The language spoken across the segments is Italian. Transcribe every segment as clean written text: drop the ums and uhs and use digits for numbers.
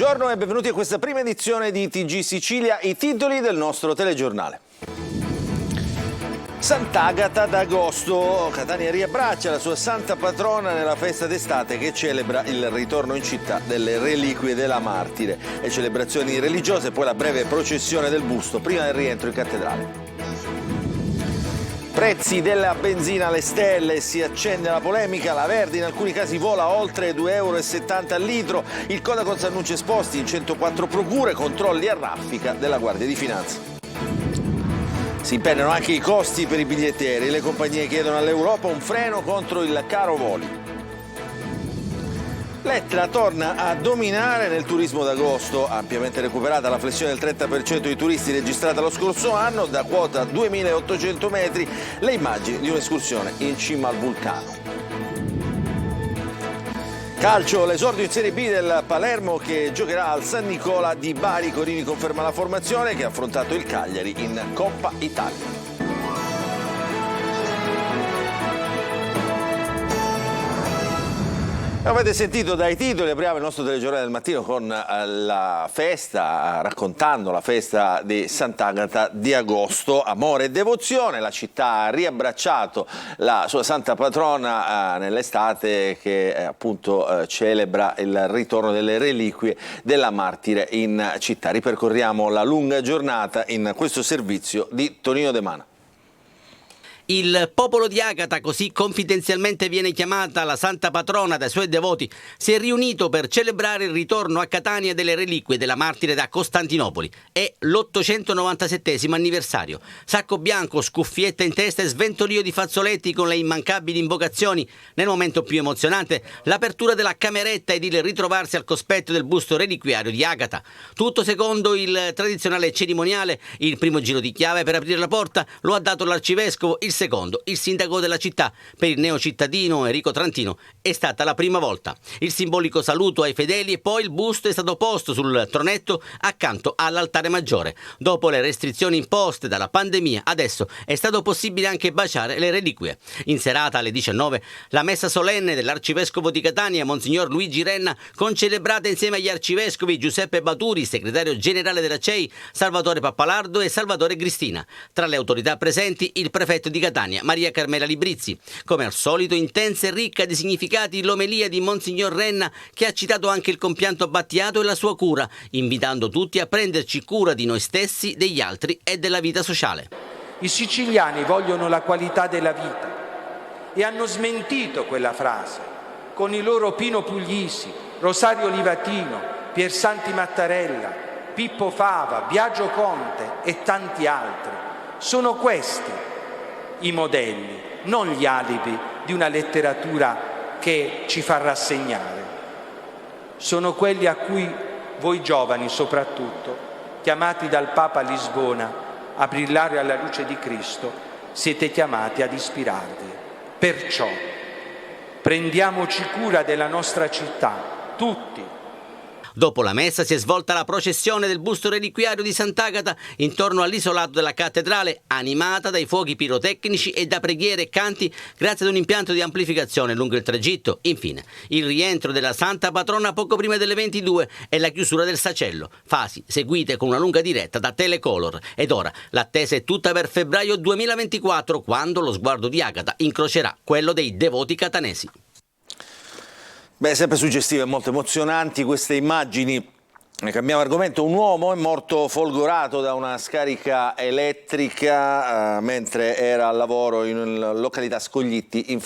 Buongiorno e benvenuti a questa prima edizione di TG Sicilia, i titoli del nostro telegiornale. Sant'Agata d'Agosto, Catania riabbraccia la sua santa patrona nella festa d'estate che celebra il ritorno in città delle reliquie della martire. Le celebrazioni religiose e poi la breve processione del busto prima del rientro in cattedrale. Prezzi della benzina alle stelle, si accende la polemica, la Verdi in alcuni casi vola oltre 2,70 € al litro, il Codacons annuncia esposti in 104 procure, controlli a raffica della Guardia di Finanza. Si impennano anche i costi per i bigliettieri, le compagnie chiedono all'Europa un freno contro il caro voli. L'Etna torna a dominare nel turismo d'agosto, ampiamente recuperata la flessione del 30% di turisti registrata lo scorso anno, da quota 2.800 metri, le immagini di un'escursione in cima al vulcano. Calcio, l'esordio in Serie B del Palermo che giocherà al San Nicola di Bari. Corini conferma la formazione che ha affrontato il Cagliari in Coppa Italia. Avete sentito dai titoli, apriamo il nostro telegiornale del mattino con la festa, raccontando la festa di Sant'Agata di Agosto, amore e devozione. La città ha riabbracciato la sua santa patrona nell'estate che appunto celebra il ritorno delle reliquie della martire in città. Ripercorriamo la lunga giornata in questo servizio di Tonino De Mana. Il popolo di Agata, così confidenzialmente viene chiamata la santa patrona dai suoi devoti, si è riunito per celebrare il ritorno a Catania delle reliquie della martire da Costantinopoli. È l'897° anniversario. Sacco bianco, scuffietta in testa e sventolio di fazzoletti con le immancabili invocazioni. Nel momento più emozionante, l'apertura della cameretta ed il ritrovarsi al cospetto del busto reliquiario di Agata. Tutto secondo il tradizionale cerimoniale. Il primo giro di chiave per aprire la porta lo ha dato l'arcivescovo, il secondo il sindaco della città. Per il neocittadino Enrico Trantino è stata la prima volta. Il simbolico saluto ai fedeli e poi il busto è stato posto sul tronetto accanto all'altare maggiore. Dopo le restrizioni imposte dalla pandemia, adesso è stato possibile anche baciare le reliquie. In serata alle 19 la messa solenne dell'arcivescovo di Catania, Monsignor Luigi Renna, concelebrata insieme agli arcivescovi Giuseppe Baturi, segretario generale della CEI, Salvatore Pappalardo e Salvatore Cristina. Tra le autorità presenti il prefetto di Catania, Maria Carmela Librizzi. Come al solito intensa e ricca di significati l'omelia di Monsignor Renna, che ha citato anche il compianto Battiato e la sua cura, invitando tutti a prenderci cura di noi stessi, degli altri e della vita sociale. I siciliani vogliono la qualità della vita e hanno smentito quella frase con i loro Pino Puglisi, Rosario Livatino, Piersanti Mattarella, Pippo Fava, Biagio Conte e tanti altri. Sono questi i modelli, non gli alibi di una letteratura che ci fa rassegnare. Sono quelli a cui voi giovani soprattutto, chiamati dal Papa a Lisbona a brillare alla luce di Cristo, siete chiamati ad ispirarvi. Perciò prendiamoci cura della nostra città, tutti. Dopo la messa si è svolta la processione del busto reliquiario di Sant'Agata intorno all'isolato della cattedrale, animata dai fuochi pirotecnici e da preghiere e canti grazie ad un impianto di amplificazione lungo il tragitto. Infine, il rientro della santa patrona poco prima delle 22 e la chiusura del sacello, fasi seguite con una lunga diretta da Telecolor. Ed ora l'attesa è tutta per febbraio 2024, quando lo sguardo di Agata incrocerà quello dei devoti catanesi. Beh, sempre suggestive e molto emozionanti queste immagini. Cambiamo argomento. Un uomo è morto folgorato da una scarica elettrica mentre era al lavoro in località Scoglitti, in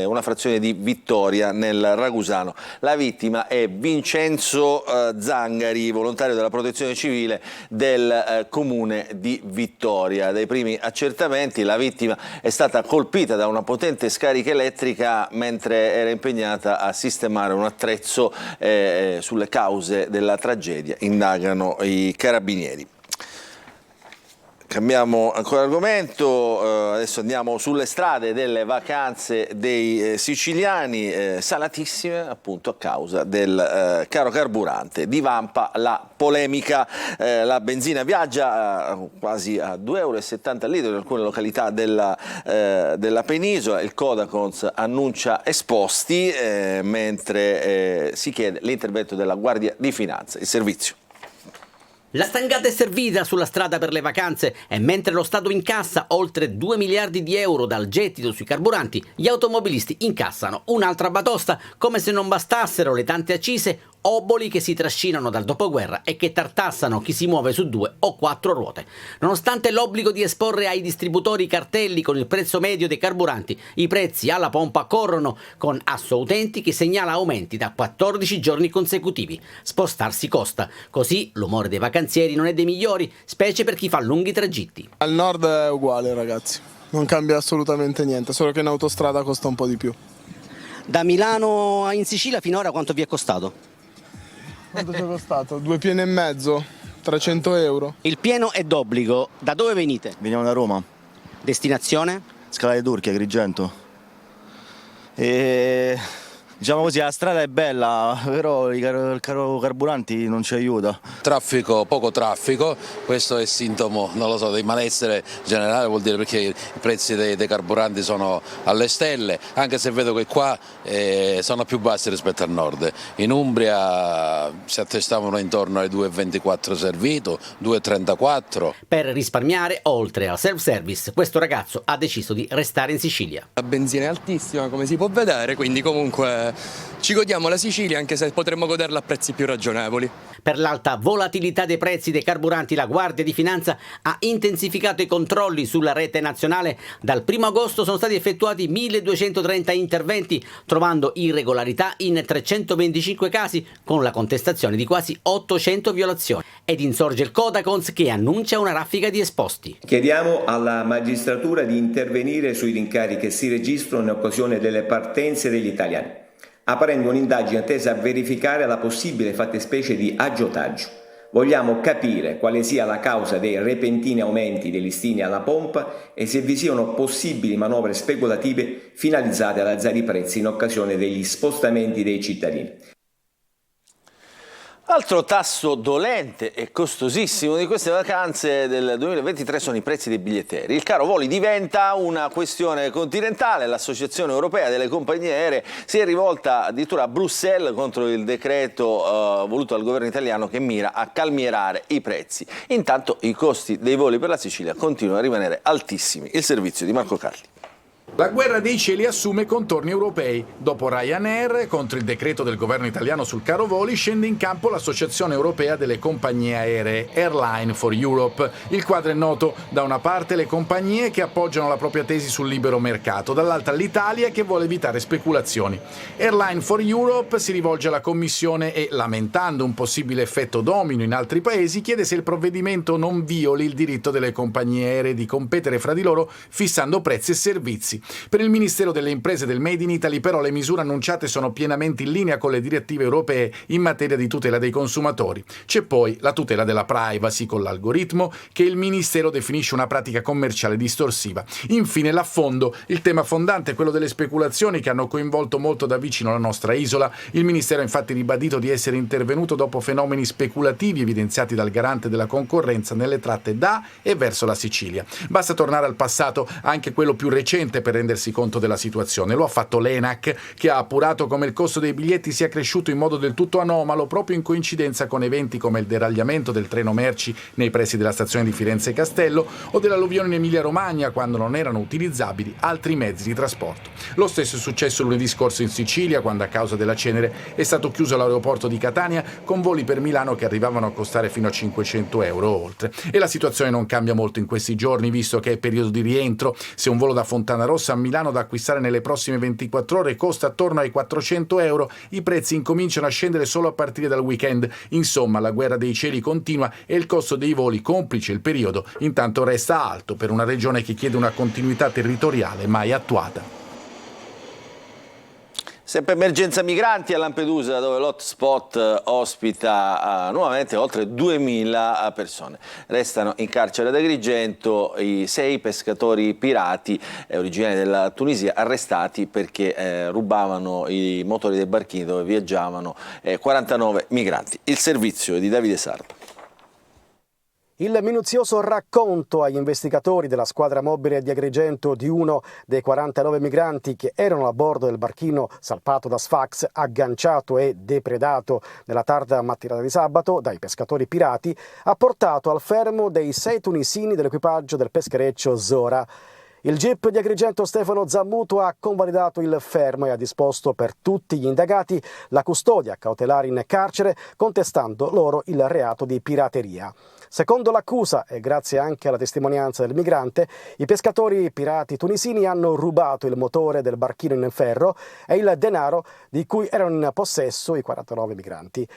una frazione di Vittoria nel Ragusano. La vittima è Vincenzo Zangari, volontario della protezione civile del comune di Vittoria. Dai primi accertamenti la vittima è stata colpita da una potente scarica elettrica mentre era impegnata a sistemare un attrezzo. Sulle cause della tragedia indagano i carabinieri. Cambiamo ancora argomento, adesso andiamo sulle strade delle vacanze dei siciliani, salatissime appunto a causa del caro carburante. Divampa la polemica, la benzina viaggia quasi a 2,70 € al litro in alcune località della penisola, il Codacons annuncia esposti mentre si chiede l'intervento della Guardia di Finanza, il servizio. La stangata è servita sulla strada per le vacanze e mentre lo Stato incassa oltre 2 miliardi di euro dal gettito sui carburanti, gli automobilisti incassano un'altra batosta come se non bastassero le tante accise, oboli che si trascinano dal dopoguerra e che tartassano chi si muove su 2 o 4 ruote. Nonostante l'obbligo di esporre ai distributori i cartelli con il prezzo medio dei carburanti, i prezzi alla pompa corrono con Assoutenti che segnala aumenti da 14 giorni consecutivi. Spostarsi costa, così l'umore dei vacanzieri non è dei migliori, specie per chi fa lunghi tragitti. Al nord è uguale, ragazzi, non cambia assolutamente niente, solo che in autostrada costa un po' di più. Da Milano in Sicilia finora quanto vi è costato? Quanto ci è costato? 2 piene e mezzo, 300 €. Il pieno è d'obbligo. Da dove venite? Veniamo da Roma, Destinazione? Scala di Turchi, Agrigento. E diciamo così, la strada è bella, però il caro carburanti non ci aiuta. Traffico, poco traffico, questo è sintomo, non lo so, di malessere generale, vuol dire perché i prezzi dei carburanti sono alle stelle, anche se vedo che qua sono più bassi rispetto al nord. In Umbria si attestavano intorno ai 2,24 servito, 2,34. Per risparmiare, oltre al self-service, questo ragazzo ha deciso di restare in Sicilia. La benzina è altissima, come si può vedere, quindi comunque ci godiamo la Sicilia, anche se potremmo goderla a prezzi più ragionevoli. Per l'alta volatilità dei prezzi dei carburanti, la Guardia di Finanza ha intensificato i controlli sulla rete nazionale. Dal 1° agosto sono stati effettuati 1230 interventi, trovando irregolarità in 325 casi, con la contestazione di quasi 800 violazioni. Ed insorge il Codacons che annuncia una raffica di esposti. Chiediamo alla magistratura di intervenire sui rincari che si registrano in occasione delle partenze degli italiani, aprendo un'indagine tesa a verificare la possibile fattispecie di aggiotaggio. Vogliamo capire quale sia la causa dei repentini aumenti dei listini alla pompa e se vi siano possibili manovre speculative finalizzate ad alzare i prezzi in occasione degli spostamenti dei cittadini. Altro tasso dolente e costosissimo di queste vacanze del 2023 sono i prezzi dei biglietteri. Il caro voli diventa una questione continentale. L'Associazione Europea delle Compagnie Aeree si è rivolta addirittura a Bruxelles contro il decreto voluto dal governo italiano che mira a calmierare i prezzi. Intanto i costi dei voli per la Sicilia continuano a rimanere altissimi. Il servizio di Marco Carli. La guerra dei cieli assume contorni europei. Dopo Ryanair, contro il decreto del governo italiano sul caro voli, scende in campo l'Associazione Europea delle Compagnie Aeree, Airline for Europe. Il quadro è noto: da una parte le compagnie che appoggiano la propria tesi sul libero mercato, dall'altra l'Italia che vuole evitare speculazioni. Airline for Europe si rivolge alla Commissione e, lamentando un possibile effetto domino in altri paesi, chiede se il provvedimento non violi il diritto delle compagnie aeree di competere fra di loro fissando prezzi e servizi. Per il Ministero delle Imprese del Made in Italy però le misure annunciate sono pienamente in linea con le direttive europee in materia di tutela dei consumatori. C'è poi la tutela della privacy con l'algoritmo che il Ministero definisce una pratica commerciale distorsiva. Infine l'affondo, il tema fondante è quello delle speculazioni che hanno coinvolto molto da vicino la nostra isola. Il Ministero ha infatti ribadito di essere intervenuto dopo fenomeni speculativi evidenziati dal garante della concorrenza nelle tratte da e verso la Sicilia. Basta tornare al passato, anche quello più recente, per rendersi conto della situazione. Lo ha fatto l'ENAC, che ha appurato come il costo dei biglietti sia cresciuto in modo del tutto anomalo proprio in coincidenza con eventi come il deragliamento del treno merci nei pressi della stazione di Firenze Castello o dell'alluvione in Emilia-Romagna, quando non erano utilizzabili altri mezzi di trasporto. Lo stesso è successo lunedì scorso in Sicilia, quando a causa della cenere è stato chiuso l'aeroporto di Catania con voli per Milano che arrivavano a costare fino a 500 euro o oltre. E la situazione non cambia molto in questi giorni, visto che è periodo di rientro. Se un volo da Fontanarossa a Milano da acquistare nelle prossime 24 ore costa attorno ai 400 euro, i prezzi incominciano a scendere solo a partire dal weekend. Insomma, la guerra dei cieli continua e il costo dei voli, complice il periodo, intanto resta alto per una regione che chiede una continuità territoriale mai attuata. Sempre emergenza migranti a Lampedusa, dove l'hotspot ospita nuovamente oltre 2000 persone. Restano in carcere ad Agrigento i 6 pescatori pirati originari della Tunisia arrestati perché rubavano i motori dei barchini dove viaggiavano 49 migranti. Il servizio è di Davide Sardo. Il minuzioso racconto agli investigatori della squadra mobile di Agrigento di uno dei 49 migranti che erano a bordo del barchino salpato da Sfax, agganciato e depredato nella tarda mattinata di sabato dai pescatori pirati, ha portato al fermo dei 6 tunisini dell'equipaggio del peschereccio Zora. Il GIP di Agrigento Stefano Zammuto ha convalidato il fermo e ha disposto per tutti gli indagati la custodia cautelare in carcere, contestando loro il reato di pirateria. Secondo l'accusa, e grazie anche alla testimonianza del migrante, i pescatori pirati tunisini hanno rubato il motore del barchino in ferro e il denaro di cui erano in possesso i 49 migranti.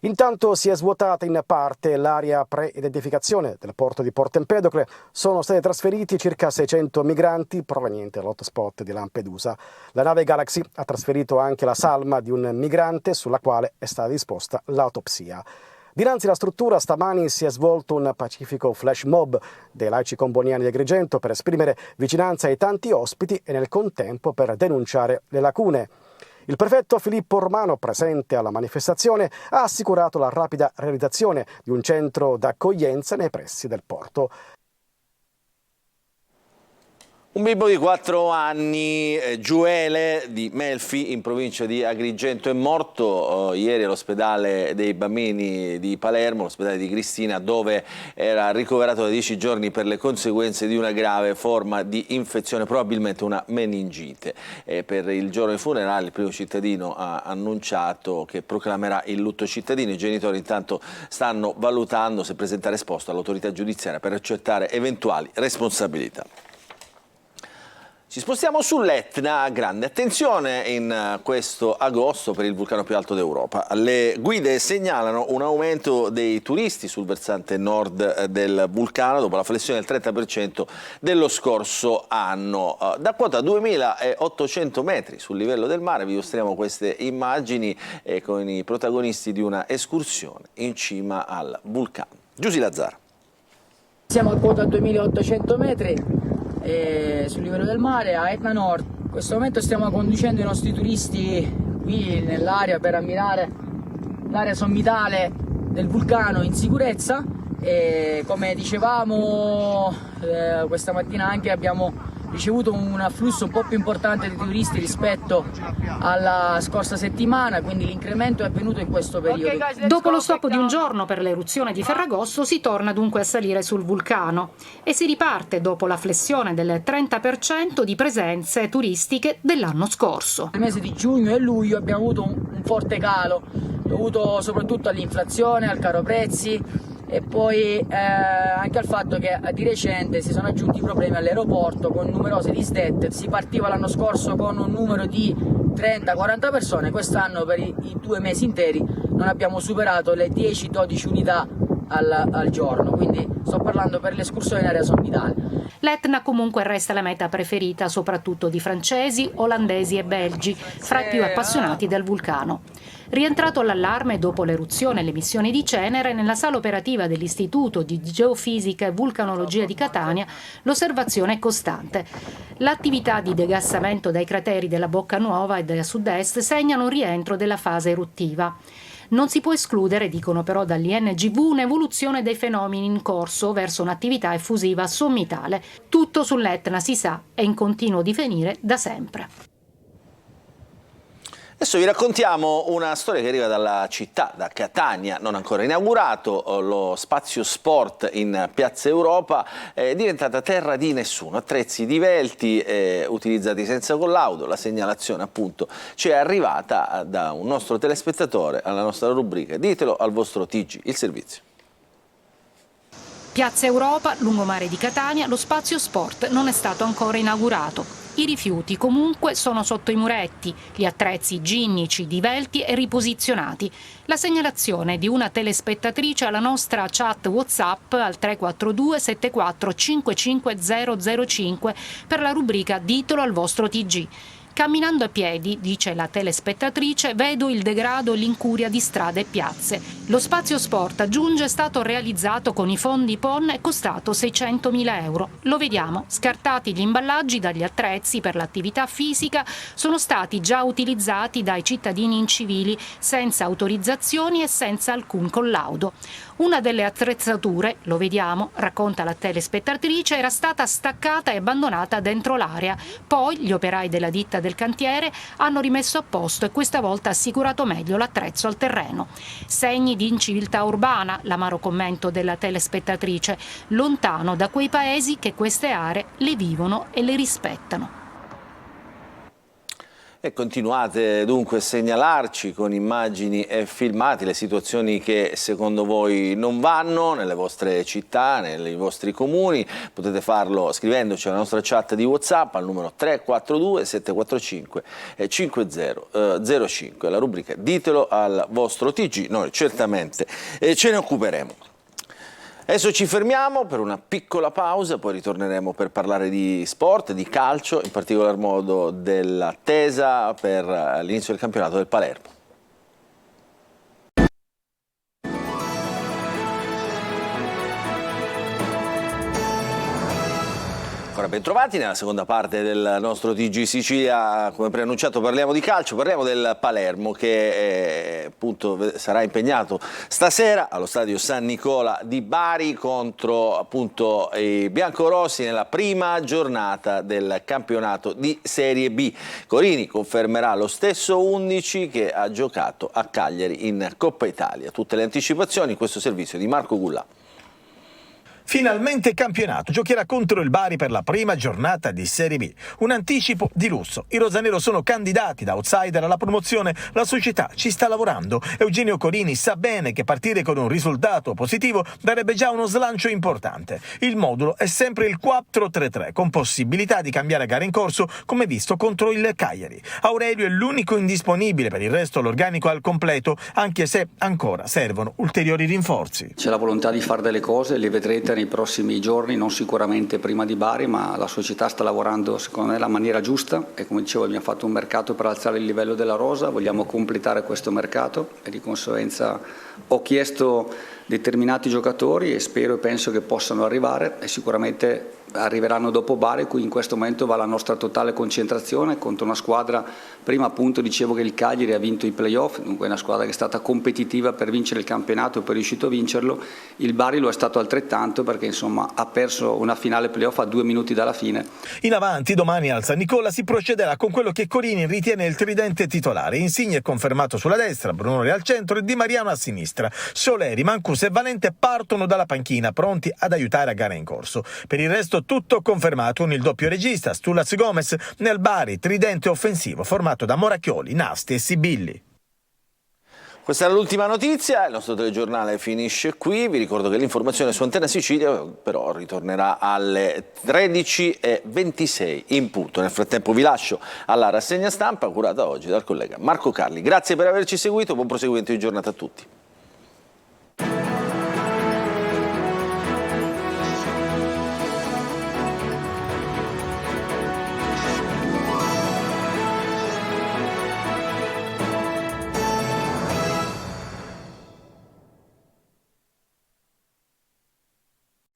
Intanto si è svuotata in parte l'area pre-identificazione del porto di Porto Empedocle. Sono stati trasferiti circa 600 migranti provenienti dall'hotspot di Lampedusa. La nave Galaxy ha trasferito anche la salma di un migrante sulla quale è stata disposta l'autopsia. Dinanzi alla struttura stamani si è svolto un pacifico flash mob dei laici comboniani di Agrigento per esprimere vicinanza ai tanti ospiti e nel contempo per denunciare le lacune. Il prefetto Filippo Romano, presente alla manifestazione, ha assicurato la rapida realizzazione di un centro d'accoglienza nei pressi del porto. Un bimbo di 4 anni, Giuele, di Melfi, in provincia di Agrigento, è morto ieri all'ospedale dei bambini di Palermo, l'ospedale di Cristina, dove era ricoverato da 10 giorni per le conseguenze di una grave forma di infezione, probabilmente una meningite. Per il giorno dei funerali il primo cittadino ha annunciato che proclamerà il lutto cittadino. I genitori intanto stanno valutando se presentare esposto all'autorità giudiziaria per accertare eventuali responsabilità. Ci spostiamo sull'Etna, grande attenzione in questo agosto per il vulcano più alto d'Europa. Le guide segnalano un aumento dei turisti sul versante nord del vulcano dopo la flessione del 30% dello scorso anno. Da quota 2.800 metri sul livello del mare vi mostriamo queste immagini con i protagonisti di una escursione in cima al vulcano. Giusy Lazzaro. Siamo a quota 2.800 metri. Sul livello del mare a Etna Nord. In questo momento stiamo conducendo i nostri turisti qui nell'area per ammirare l'area sommitale del vulcano in sicurezza e come dicevamo questa mattina anche abbiamo ricevuto un afflusso un po' più importante di turisti rispetto alla scorsa settimana, quindi l'incremento è avvenuto in questo periodo. Dopo lo stop di un giorno per l'eruzione di Ferragosto si torna dunque a salire sul vulcano e si riparte dopo la flessione del 30% di presenze turistiche dell'anno scorso. Nel mese di giugno e luglio abbiamo avuto un forte calo dovuto soprattutto all'inflazione, al caro prezzi e poi anche al fatto che di recente si sono aggiunti problemi all'aeroporto con numerose disdette. Si partiva l'anno scorso con un numero di 30-40 persone, quest'anno per i 2 mesi interi non abbiamo superato le 10-12 unità al giorno, quindi sto parlando per l'escursione in area sommitale. L'Etna comunque resta la meta preferita soprattutto di francesi, olandesi e belgi, fra i più appassionati del vulcano. Rientrato all'allarme dopo l'eruzione e l'emissione di cenere, nella sala operativa dell'Istituto di Geofisica e Vulcanologia di Catania l'osservazione è costante. L'attività di degassamento dai crateri della Bocca Nuova e da sud-est segnano un rientro della fase eruttiva. Non si può escludere, dicono però dall'INGV, un'evoluzione dei fenomeni in corso verso un'attività effusiva sommitale. Tutto sull'Etna si sa, è in continuo divenire da sempre. Adesso vi raccontiamo una storia che arriva dalla città, da Catania, non ancora inaugurato. Lo spazio sport in Piazza Europa è diventata terra di nessuno. Attrezzi divelti, utilizzati senza collaudo. La segnalazione appunto ci è arrivata da un nostro telespettatore alla nostra rubrica Ditelo al vostro TG, il servizio. Piazza Europa, lungomare di Catania, lo spazio sport non è stato ancora inaugurato. I rifiuti comunque sono sotto i muretti, gli attrezzi ginnici, divelti e riposizionati. La segnalazione di una telespettatrice alla nostra chat WhatsApp al 342 74 55005 per la rubrica Ditelo al vostro TG. Camminando a piedi, dice la telespettatrice, vedo il degrado e l'incuria di strade e piazze. Lo spazio sport, aggiunge, è stato realizzato con i fondi PON e costato 600.000 euro. Lo vediamo, scartati gli imballaggi dagli attrezzi per l'attività fisica, sono stati già utilizzati dai cittadini incivili senza autorizzazioni e senza alcun collaudo. Una delle attrezzature, lo vediamo, racconta la telespettatrice, era stata staccata e abbandonata dentro l'area. Poi gli operai della ditta del cantiere hanno rimesso a posto e questa volta assicurato meglio l'attrezzo al terreno. Segni di inciviltà urbana, l'amaro commento della telespettatrice, lontano da quei paesi che queste aree le vivono e le rispettano. E continuate dunque a segnalarci con immagini e filmati le situazioni che secondo voi non vanno nelle vostre città, nei vostri comuni. Potete farlo scrivendoci alla nostra chat di WhatsApp al numero 342 745 5005, la rubrica Ditelo al vostro TG. Noi certamente ce ne occuperemo. Adesso ci fermiamo per una piccola pausa, poi ritorneremo per parlare di sport, di calcio, in particolar modo dell'attesa per l'inizio del campionato del Palermo. Ancora ben trovati nella seconda parte del nostro TG Sicilia. Come preannunciato parliamo di calcio, parliamo del Palermo che appunto sarà impegnato stasera allo stadio San Nicola di Bari contro appunto i biancorossi nella prima giornata del campionato di Serie B. Corini confermerà lo stesso 11 che ha giocato a Cagliari in Coppa Italia. Tutte le anticipazioni in questo servizio di Marco Gullà. Finalmente campionato, giocherà contro il Bari per la prima giornata di Serie B. Un anticipo di lusso. I rosanero sono candidati da outsider alla promozione. La società ci sta lavorando. Eugenio Corini sa bene che partire con un risultato positivo darebbe già uno slancio importante. Il modulo è sempre il 4-3-3, con possibilità di cambiare gara in corso, come visto contro il Cagliari. Aurelio è l'unico indisponibile, per il resto l'organico al completo, anche se ancora servono ulteriori rinforzi. C'è la volontà di fare delle cose, le vedrete nei prossimi giorni, non sicuramente prima di Bari, ma la società sta lavorando secondo me nella maniera giusta e come dicevo abbiamo fatto un mercato per alzare il livello della rosa, vogliamo completare questo mercato e di conseguenza ho chiesto determinati giocatori e spero e penso che possano arrivare e sicuramente arriveranno dopo Bari, qui in questo momento va la nostra totale concentrazione contro una squadra, prima appunto dicevo che il Cagliari ha vinto i playoff, dunque è una squadra che è stata competitiva per vincere il campionato e poi è riuscito a vincerlo, il Bari lo è stato altrettanto perché insomma ha perso una finale playoff a 2 minuti dalla fine. In avanti domani al San Nicola si procederà con quello che Corini ritiene il tridente titolare. Insigne è confermato sulla destra, Brunore al centro e Di Mariano a sinistra. Soleri, Mancuso e Valente partono dalla panchina pronti ad aiutare a gara in corso. Per il resto tutto confermato con il doppio regista Stulaz Gomez nel Bari, tridente offensivo formato da Moracchioli, Nasti e Sibilli. Questa è l'ultima notizia, il nostro telegiornale finisce qui, vi ricordo che l'informazione su Antena Sicilia però ritornerà alle 13:26 in punto. Nel frattempo vi lascio alla rassegna stampa curata oggi dal collega Marco Carli. Grazie per averci seguito, buon proseguimento di giornata a tutti.